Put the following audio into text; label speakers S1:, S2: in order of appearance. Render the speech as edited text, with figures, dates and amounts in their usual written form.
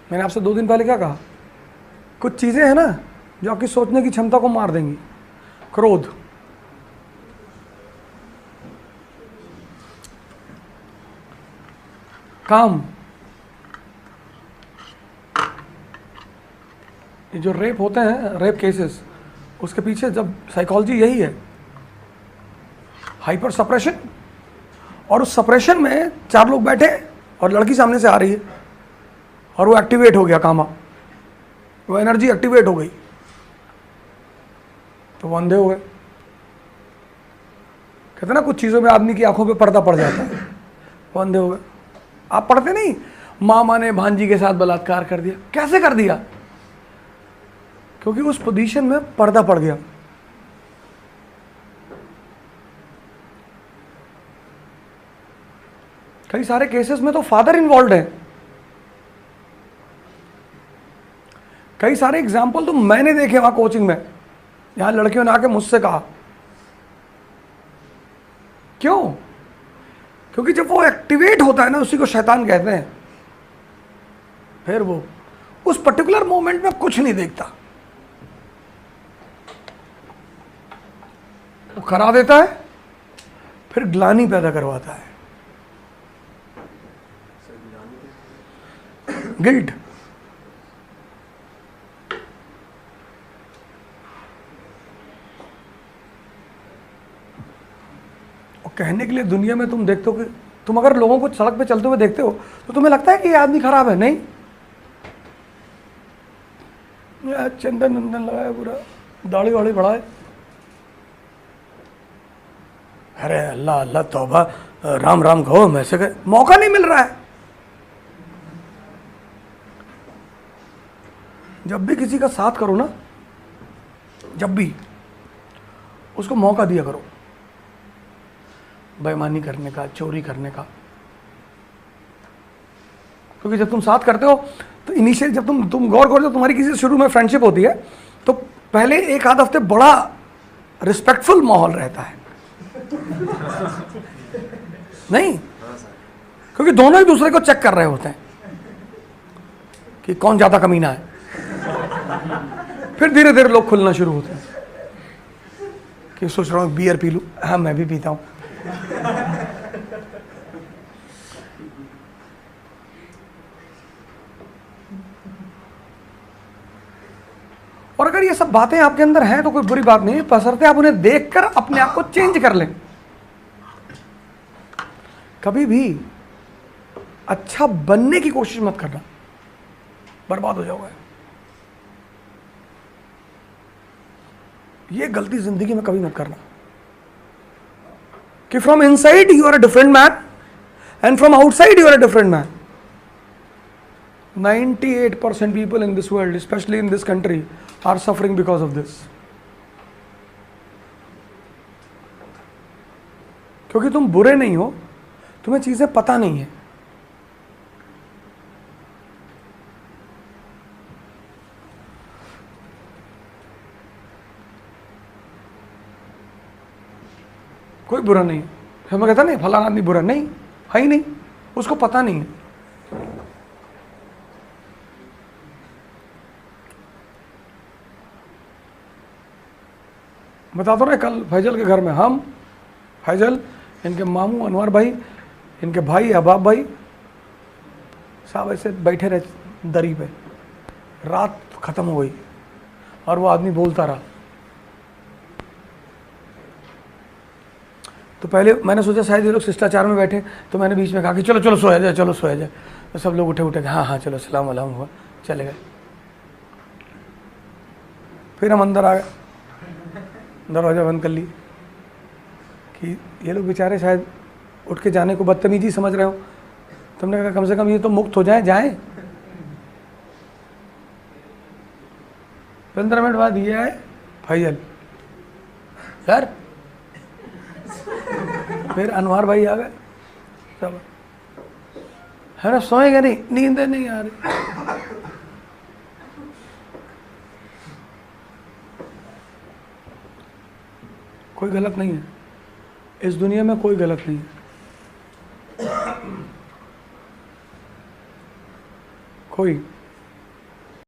S1: मैंने आपसे 2 दिन पहले क्या कहा, कुछ चीज़ें हैं ना जो आपकी सोचने की क्षमता को मार देंगी। क्रोध, काम, ये जो रेप होते हैं, रेप केसेस, उसके पीछे जब साइकोलॉजी यही है, हाइपर सप्रेशन। और उस सप्रेशन में 4 लोग बैठे और लड़की सामने से आ रही है और वो एक्टिवेट हो गया, कामा, वो एनर्जी एक्टिवेट हो गई, तो वो अंधे हो गए। कहते ना कुछ चीज़ों में आदमी की आंखों पे पर्दा पड़ जाता है, वो अंधे हो गए। आप पढ़ते नहीं, मामा ने भांजी के साथ बलात्कार कर दिया। कैसे कर दिया? क्योंकि उस पोजीशन में पर्दा पड़ गया। कई सारे केसेस में तो फादर इन्वॉल्व है। कई सारे एग्जाम्पल तो मैंने देखे वहां कोचिंग में, यहां लड़कियों ने आके मुझसे कहा। क्यों? क्योंकि जब वो एक्टिवेट होता है ना, उसी को शैतान कहते हैं। फिर वो उस पर्टिकुलर मोमेंट में कुछ नहीं देखता, वो करा देता है, फिर ग्लानि पैदा करवाता है, गिल्ट। और कहने के लिए दुनिया में तुम देखते हो कि तुम अगर लोगों को सड़क पे चलते हुए देखते हो तो तुम्हें लगता है कि ये आदमी खराब है। नहीं, चंदन वंदन लगाया, पूरा दाढ़ी वाड़ी बढ़ाए, अरे अल्लाह अल्लाह तौबा, राम राम कहो, मैं से मौका नहीं मिल रहा है। जब भी किसी का साथ करो ना, जब भी उसको मौका दिया करो बेईमानी करने का, चोरी करने का। क्योंकि जब तुम साथ करते हो तो इनिशियल, जब तुम गौर करो, जब तुम्हारी किसी से शुरू में फ्रेंडशिप होती है तो पहले 1 आध हफ्ते बड़ा रिस्पेक्टफुल माहौल रहता है। नहीं, क्योंकि दोनों एक दूसरे को चेक कर रहे होते हैं कि कौन ज्यादा कमीना है। फिर धीरे धीरे लोग खुलना शुरू होते हैं कि सोच रहा हूँ बियर पी लूं, हाँ मैं भी पीता हूं। और अगर ये सब बातें आपके अंदर हैं तो कोई बुरी बात नहीं, बशर्ते आप उन्हें देखकर अपने आप को चेंज कर लें। कभी भी अच्छा बनने की कोशिश मत करना, बर्बाद हो जाओगे। ये गलती जिंदगी में कभी मत करना कि from inside you are a different man and from outside you are a different man. 98% people in this world, especially in this country, are suffering because of this. क्योंकि तुम बुरे नहीं हो, तुम्हें चीजें पता नहीं है। कोई बुरा नहीं है। हमें कहता नहीं फलाना आदमी बुरा, नहीं है ही नहीं, उसको पता नहीं है। बता दो ना, कल फैजल के घर में हम, फैजल, इनके मामू अनवर भाई, इनके भाई अहबाब भाई, सब ऐसे बैठे रहे दरी पे। रात खत्म हो गई और वो आदमी बोलता रहा। तो पहले मैंने सोचा शायद ये लोग शिष्टाचार में बैठे, तो मैंने बीच में कहा कि चलो चलो सोया जाए, चलो सोया जाए। तो सब लोग उठे उठे, हाँ हाँ चलो, सलाम अलैकुम हुआ, चले गए। फिर हम अंदर आ गए, दरवाज़ा बंद कर ली कि ये लोग बेचारे शायद उठ के जाने को बदतमीजी समझ रहे हो। तुमने कहा कम से कम ये तो मुक्त हो जाएं। 15 मिनट बाद ये आए फैजल सर, फिर अनवर भाई आ गए। सब है ना, सोएंगे नहीं, नींद नहीं आ रही। कोई गलत नहीं है इस दुनिया में, कोई गलत नहीं है, कोई